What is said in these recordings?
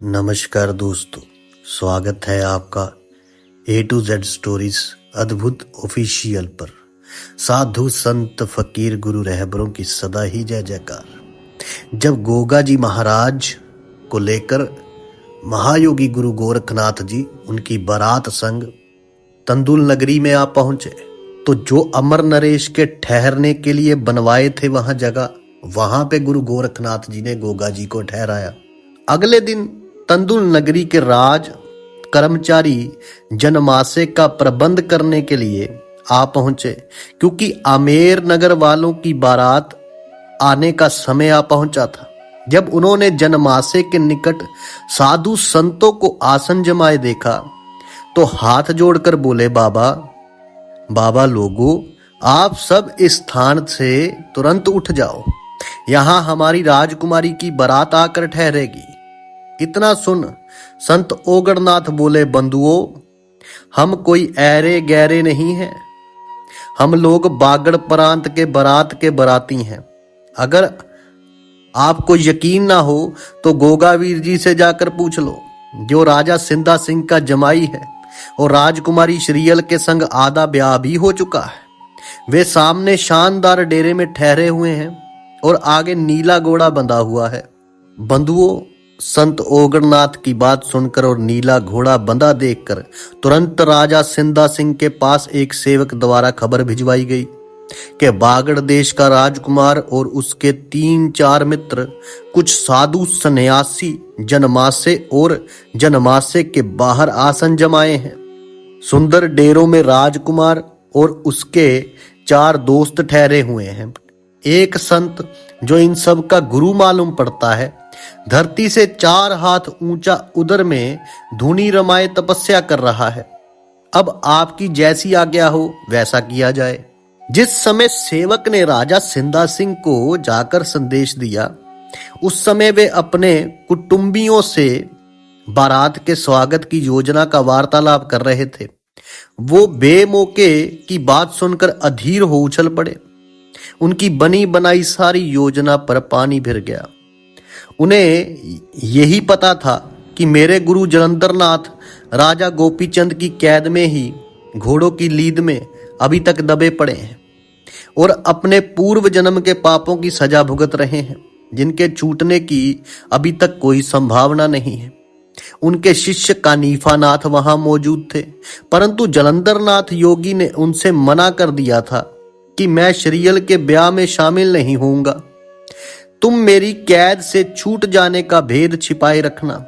नमस्कार दोस्तों, स्वागत है आपका ए टू जेड स्टोरीज अद्भुत ऑफिशियल पर। साधु संत फकीर गुरु रहबरों की सदा ही जय जयकार। जब गोगा जी महाराज को लेकर महायोगी गुरु गोरखनाथ जी उनकी बारात संग तंदुल नगरी में आ पहुंचे, तो जो अमर नरेश के ठहरने के लिए बनवाए थे वहां जगह, वहां पे गुरु गोरखनाथ जी ने गोगा जी को ठहराया। अगले दिन तंदुल नगरी के राज कर्मचारी जनमासे का प्रबंध करने के लिए आ पहुंचे, क्योंकि आमेर नगर वालों की बारात आने का समय आ पहुंचा था। जब उन्होंने जनमासे के निकट साधु संतों को आसन जमाए देखा तो हाथ जोड़कर बोले, बाबा लोगों, आप सब इस स्थान से तुरंत उठ जाओ, यहां हमारी राजकुमारी की बारात आकर ठहरेगी। इतना सुन संत ओगड़नाथ बोले, बंधुओं, हम कोई ऐरे गहरे नहीं हैं, हम लोग बागड़ प्रांत के बारात के बाराती हैं। अगर आपको यकीन ना हो तो गोगावीर जी से जाकर पूछ लो, जो राजा सिंधा सिंह का जमाई है और राजकुमारी श्रीयल के संग आधा ब्याह भी हो चुका है। वे सामने शानदार डेरे में ठहरे हुए हैं और आगे नीला घोड़ा बंधा हुआ है। बंधुओं, संत ओगड़नाथ की बात सुनकर और नीला घोड़ा बंधा देखकर तुरंत राजा सिंधा सिंह के पास एक सेवक द्वारा खबर भिजवाई गई कि बागड़ देश का राजकुमार और उसके 3-4 मित्र कुछ साधु सन्यासी जनमासे और जनमासे के बाहर आसन जमाए हैं। सुंदर डेरों में राजकुमार और उसके 4 दोस्त ठहरे हुए हैं। एक संत जो इन सब का गुरु मालूम पड़ता है, धरती से 4 हाथ ऊंचा उदर में धुनी रमाए तपस्या कर रहा है। अब आपकी जैसी आज्ञा हो वैसा किया जाए। जिस समय सेवक ने राजा सिंधा सिंह को जाकर संदेश दिया, उस समय वे अपने कुटुंबियों से बारात के स्वागत की योजना का वार्तालाप कर रहे थे। वो बेमौके की बात सुनकर अधीर हो उछल पड़े। उनकी बनी बनाई सारी योजना पर पानी फिर गया। उन्हें यही पता था कि मेरे गुरु जलंधरनाथ राजा गोपीचंद की कैद में ही घोड़ों की लीद में अभी तक दबे पड़े हैं और अपने पूर्व जन्म के पापों की सजा भुगत रहे हैं, जिनके छूटने की अभी तक कोई संभावना नहीं है। उनके शिष्य कानीफानाथ वहां मौजूद थे, परंतु जलंधरनाथ योगी ने उनसे मना कर दिया था कि मैं श्रीयल के ब्याह में शामिल नहीं होऊंगा। तुम मेरी कैद से छूट जाने का भेद छिपाए रखना।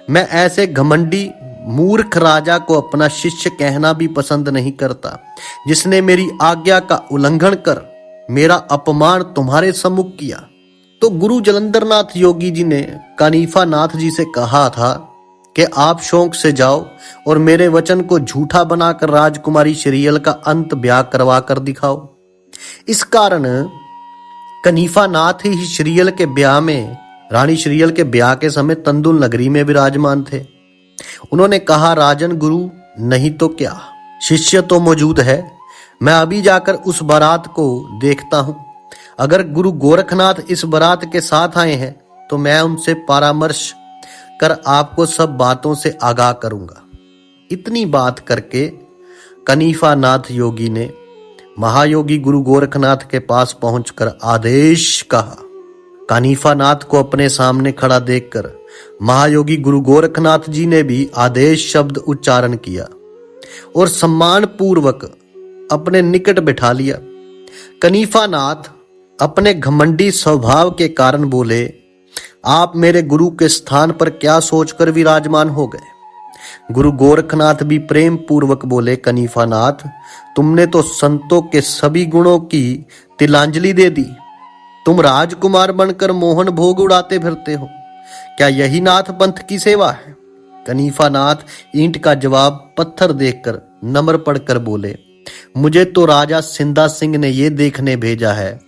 मैं ऐसे घमंडी मूर्ख राजा को अपना शिष्य कहना भी पसंद नहीं करता, जिसने मेरी आज्ञा का उल्लंघन कर मेरा अपमान तुम्हारे सम्मुख किया। तो गुरु जलंधरनाथ योगी जी ने कानीफानाथ जी से कहा था कि आप शौक से जाओ और मेरे वचन को झूठा बनाकर राजकुमारी श्रीयल का अंत ब्याह करवा कर दिखाओ। इस कारण कनीफानाथ ही श्रीयल के ब्याह में, रानी श्रीयल के ब्याह के समय तंदुल नगरी में विराजमान थे। उन्होंने कहा, राजन गुरु नहीं तो क्या, शिष्य तो मौजूद है, मैं अभी जाकर उस बारात को देखता हूं। अगर गुरु गोरखनाथ इस बारात के साथ आए हैं तो मैं उनसे परामर्श कर आपको सब बातों से आगाह करूंगा। इतनी बात करके कनीफानाथ योगी ने महायोगी गुरु गोरखनाथ के पास पहुंचकर आदेश कहा। कानीफानाथ को अपने सामने खड़ा देखकर महायोगी गुरु गोरखनाथ जी ने भी आदेश शब्द उच्चारण किया और सम्मान पूर्वक अपने निकट बिठा लिया। कनीफानाथ अपने घमंडी स्वभाव के कारण बोले, आप मेरे गुरु के स्थान पर क्या सोचकर विराजमान हो गए? गुरु गोरखनाथ भी प्रेम पूर्वक बोले, कनीफानाथ, तुमने तो संतों के सभी गुणों की तिलांजलि दे दी। तुम राजकुमार बनकर मोहन भोग उड़ाते फिरते हो, क्या यही नाथ पंथ की सेवा है? कनीफानाथ ईंट का जवाब पत्थर देखकर नम्र पड़कर बोले, मुझे तो राजा सिंधा सिंह ने ये देखने भेजा है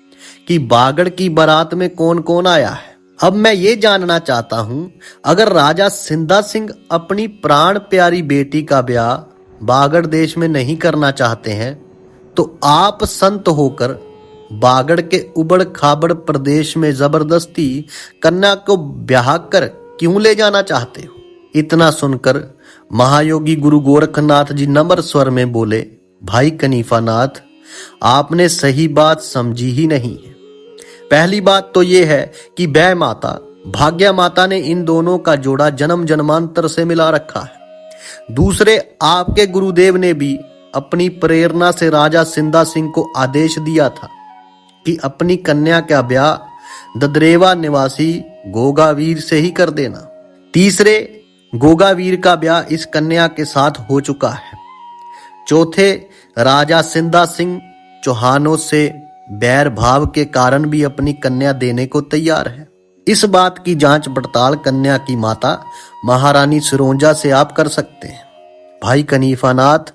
कि बागड़ की बारात में कौन कौन आया है। अब मैं ये जानना चाहता हूं, अगर राजा सिंधा सिंह अपनी प्राण प्यारी बेटी का ब्याह बागड़ देश में नहीं करना चाहते हैं, तो आप संत होकर बागड़ के उबड़ खाबड़ प्रदेश में जबरदस्ती कन्या को ब्याह कर क्यों ले जाना चाहते हो? इतना सुनकर महायोगी गुरु गोरखनाथ जी नम्र स्वर में बोले, भाई कनीफानाथ, आपने सही बात समझी ही नहीं है। पहली बात तो यह है कि वह माता भाग्या माता ने इन दोनों का जोड़ा जन्म जन्मांतर से मिला रखा है। दूसरे, आपके गुरुदेव ने भी अपनी प्रेरणा से राजा सिंधा सिंह को आदेश दिया था कि अपनी कन्या का ब्याह ददरेवा निवासी गोगावीर से ही कर देना। तीसरे, गोगावीर का ब्याह इस कन्या के साथ हो चुका है। चौथे, राजा सिंधा सिंह चौहानों से बैर भाव के कारण भी अपनी कन्या देने को तैयार है। इस बात की जांच पड़ताल कन्या की माता महारानी सिरोंजा से आप कर सकते हैं। भाई कनीफानाथ,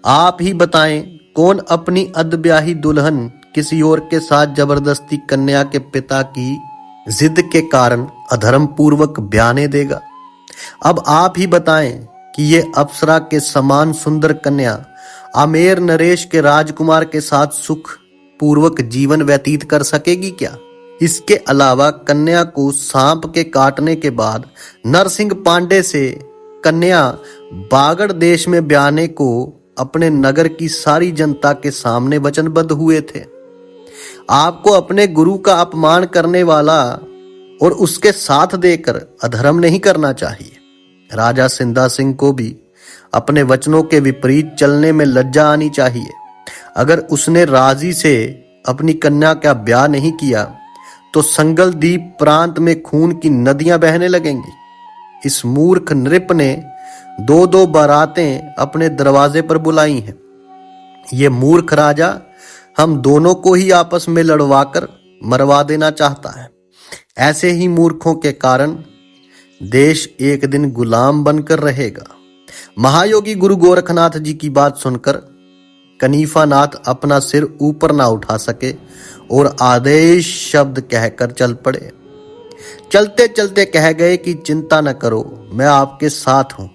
आप ही बताएं, कौन अपनी अधब्याही दुल्हन किसी और के साथ जबरदस्ती कन्या के पिता की जिद के कारण अधर्म पूर्वक ब्याने देगा? अब आप ही बताएं कि ये अप्सरा के समान सुंदर कन्या आमेर नरेश के राजकुमार के साथ सुख पूर्वक जीवन व्यतीत कर सकेगी क्या? इसके अलावा कन्या को सांप के काटने के बाद नरसिंह पांडे से कन्या बागड़ देश में ब्याने को अपने नगर की सारी जनता के सामने वचनबद्ध हुए थे। आपको अपने गुरु का अपमान करने वाला और उसके साथ देकर अधर्म नहीं करना चाहिए। राजा सिंधा सिंह को भी अपने वचनों के विपरीत चलने में लज्जा आनी चाहिए। अगर उसने राजी से अपनी कन्या का ब्याह नहीं किया तो संगल द्वीप प्रांत में खून की नदियां बहने लगेंगी। इस मूर्ख नृप ने दो दो बारातें अपने दरवाजे पर बुलाई हैं। ये मूर्ख राजा हम दोनों को ही आपस में लड़वाकर मरवा देना चाहता है। ऐसे ही मूर्खों के कारण देश एक दिन गुलाम बनकर रहेगा। महायोगी गुरु गोरखनाथ जी की बात सुनकर कनीफानाथ अपना सिर ऊपर ना उठा सके और आदेश शब्द कहकर चल पड़े। चलते चलते कह गए कि चिंता न करो, मैं आपके साथ हूं।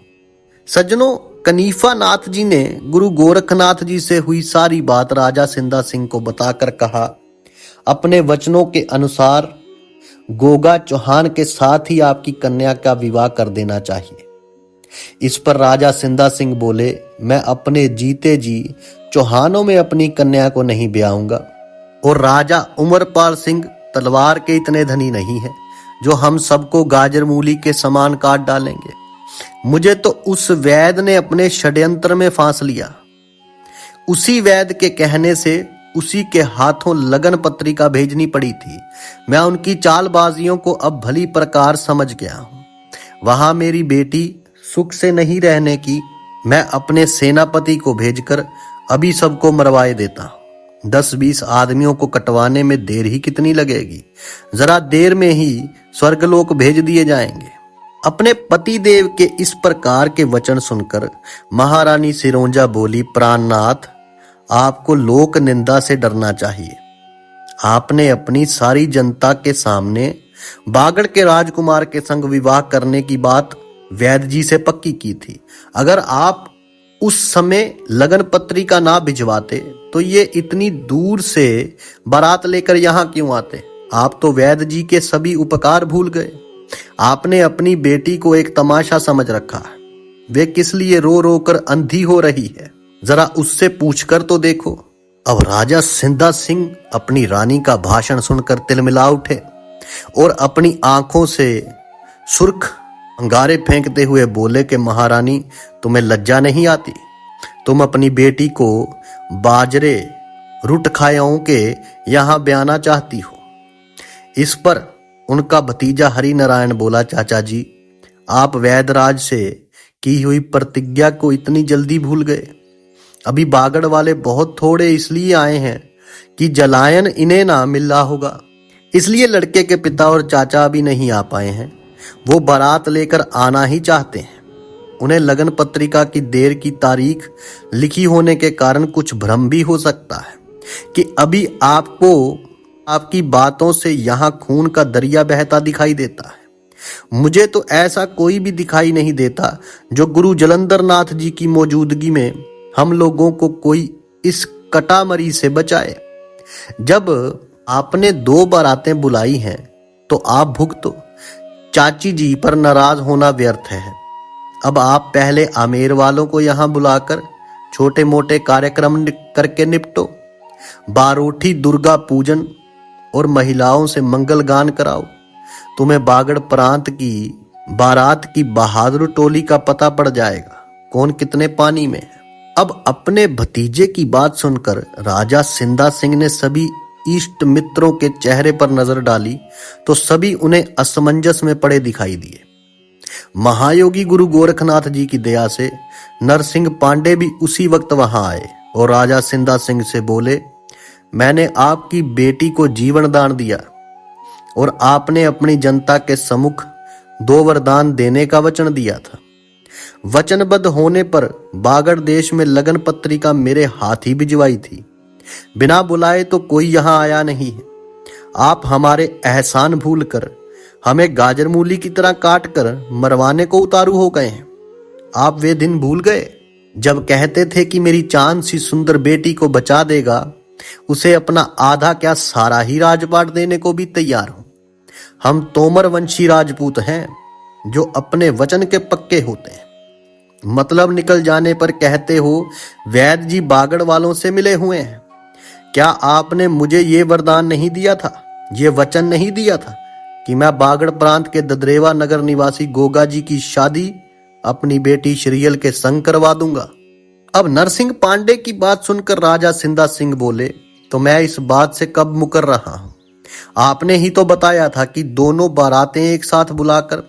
सज्जनों, कनीफानाथ जी ने गुरु गोरखनाथ जी से हुई सारी बात राजा सिंधा सिंह को बताकर कहा, अपने वचनों के अनुसार गोगा चौहान के साथ ही आपकी कन्या का विवाह कर देना चाहिए। इस पर राजा सिंधा सिंह बोले, मैं अपने जीते जी चौहानों में अपनी कन्या को नहीं ब्याऊंगा और राजा उमरपाल सिंह तलवार के इतने धनी नहीं है जो हम सबको गाजर मूली के समान काट डालेंगे। मुझे तो उस वैद ने अपने षड्यंत्र में फांस लिया। उसी वैद के कहने से उसी के हाथों लगन पत्रिका भेजनी पड़ी थी। मैं उनकी चालबाजियों को अब भली प्रकार समझ गया हूं। वहां मेरी बेटी सुख से नहीं रहने की मैं अपने सेनापति को भेजकर अभी सबको मरवाए देता हूं। 10-20 आदमियों को कटवाने में देर ही कितनी लगेगी। जरा देर में ही स्वर्गलोक भेज दिए जाएंगे। अपने पति देव के इस प्रकार के वचन सुनकर महारानी सिरोंजा बोली, प्राणनाथ, आपको लोक निंदा से डरना चाहिए। आपने अपनी सारी जनता के सामने बागड़ के राजकुमार के संग विवाह करने की बात वैद जी से पक्की की थी। अगर आप उस समय लगन पत्रिका ना भिजवाते तो ये इतनी दूर से बारात लेकर यहाँ क्यों आते? आप तो वैद जी के सभी उपकार भूल गए। आपने अपनी बेटी को एक तमाशा समझ रखा है। वे किस लिए रो रो कर अंधी हो रही है, जरा उससे पूछकर तो देखो। अब राजा सिंधा सिंह अपनी रानी का भाषण सुनकर तिलमिला उठे और अपनी आंखों से सुर्ख अंगारे फेंकते हुए बोले कि महारानी, तुम्हें लज्जा नहीं आती? तुम अपनी बेटी को बाजरे रुट खायाओं के यहां ब्याना चाहती हो। इस पर उनका भतीजा हरि नारायण बोला, चाचा जी, आप वैदराज से की हुई प्रतिज्ञा को इतनी जल्दी भूल गए? अभी बागड़ वाले बहुत थोड़े इसलिए आए हैं कि जलायन इन्हें ना मिल रहा होगा, इसलिए लड़के के पिता और चाचा अभी नहीं आ पाए हैं। वो बारात लेकर आना ही चाहते हैं। उन्हें लगन पत्रिका की देर की तारीख लिखी होने के कारण कुछ भ्रम भी हो सकता है कि अभी आपको आपकी बातों से यहाँ खून का दरिया बहता दिखाई देता है। मुझे तो ऐसा कोई भी दिखाई नहीं देता जो गुरु जलंधर नाथ जी की मौजूदगी में हम लोगों को कोई इस कटामरी से बचाए। जब आपने 2 बारातें बुलाई हैं तो आप भुगतो। चाची जी पर नाराज होना व्यर्थ है। अब आप पहले आमेर वालों को यहाँ बुलाकर छोटे मोटे कार्यक्रम करके निपटो। बारोठी दुर्गा पूजन और महिलाओं से मंगल गान कराओ। तुम्हें बागड़ प्रांत की बारात की बहादुर टोली का पता पड़ जाएगा, कौन कितने पानी में है। अब अपने भतीजे की बात सुनकर राजा सिंधा सिंह ने सभी इष्ट मित्रों के चेहरे पर नजर डाली तो सभी उन्हें असमंजस में पड़े दिखाई दिए। महायोगी गुरु गोरखनाथ जी की दया से नरसिंह पांडे भी उसी वक्त वहां आए और राजा सिंधा सिंह से बोले, मैंने आपकी बेटी को जीवन दान दिया और आपने अपनी जनता के सम्मुख 2 वरदान देने का वचन दिया था। वचनबद्ध होने पर बागड़ देश में लगन पत्रिका मेरे हाथ ही भिजवाई थी। बिना बुलाए तो कोई यहाँ आया नहीं है। आप हमारे एहसान भूलकर हमें गाजर मूली की तरह काट कर मरवाने को उतारू हो गए हैं। आप वे दिन भूल गए जब कहते थे कि मेरी चांद सी सुंदर बेटी को बचा देगा, उसे अपना आधा क्या सारा ही राजपाट देने को भी तैयार हूं। हम तोमर वंशी राजपूत हैं जो अपने वचन के पक्के होते हैं। मतलब निकल जाने पर कहते हो वैद्य जी बागड़ वालों से मिले हुए हैं। क्या आपने मुझे ये वरदान नहीं दिया था, ये वचन नहीं दिया था कि मैं बागड़ प्रांत के ददरेवा नगर निवासी गोगा जी की शादी अपनी बेटी श्रीयल के संग करवा दूंगा। अब नरसिंह पांडे की बात सुनकर राजा सिंधा सिंह बोले, तो मैं इस बात से कब मुकर रहा हूं। आपने ही तो बताया था कि दोनों बारातें एक साथ बुलाकर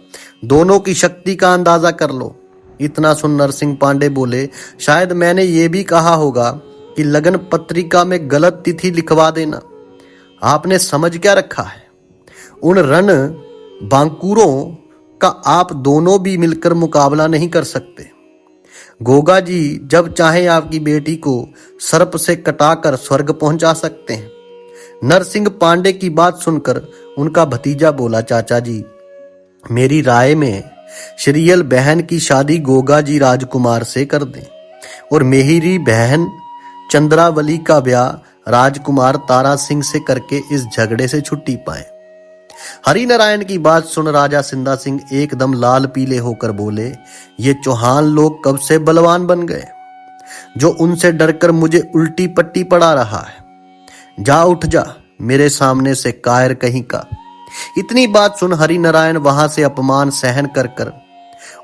दोनों की शक्ति का अंदाजा कर लो। इतना सुन नरसिंह पांडे बोले, शायद मैंने ये भी कहा होगा कि लगन पत्रिका में गलत तिथि लिखवा देना। आपने समझ क्या रखा है? उन रण बांकुरों का आप दोनों भी मिलकर मुकाबला नहीं कर सकते। गोगा जी जब चाहे आपकी बेटी को सर्प से कटाकर स्वर्ग पहुंचा सकते हैं। नरसिंह पांडे की बात सुनकर उनका भतीजा बोला, चाचा जी, मेरी राय में श्रीयल बहन की शादी गोगा जी राजकुमार से कर दें और मेरी बहन चंद्रावली का ब्याह राजकुमार तारा सिंह से करके इस झगड़े से छुट्टी पाए। हरि नारायण की बात सुन राजा सिंधा सिंह एकदम लाल पीले होकर बोले, ये चौहान लोग कब से बलवान बन गए जो उनसे डरकर मुझे उल्टी पट्टी पड़ा रहा है। जा उठ जा मेरे सामने से कायर कहीं का। इतनी बात सुन हरि नारायण वहां से अपमान सहन कर कर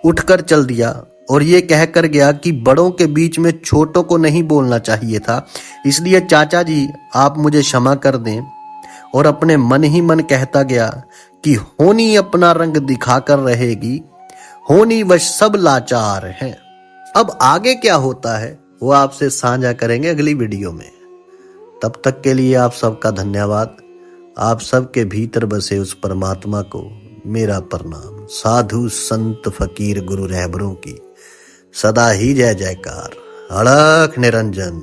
उठकर चल दिया और ये कहकर गया कि बड़ों के बीच में छोटों को नहीं बोलना चाहिए था, इसलिए चाचा जी आप मुझे क्षमा कर दें। और अपने मन ही मन कहता गया कि होनी अपना रंग दिखाकर रहेगी, होनी वश सब लाचार हैं। अब आगे क्या होता है वो आपसे साझा करेंगे अगली वीडियो में। तब तक के लिए आप सबका धन्यवाद। आप सबके भीतर बसे उस परमात्मा को मेरा प्रणाम। साधु संत फकीर गुरु रहबरों की सदा ही जय जयकार। अलख निरंजन।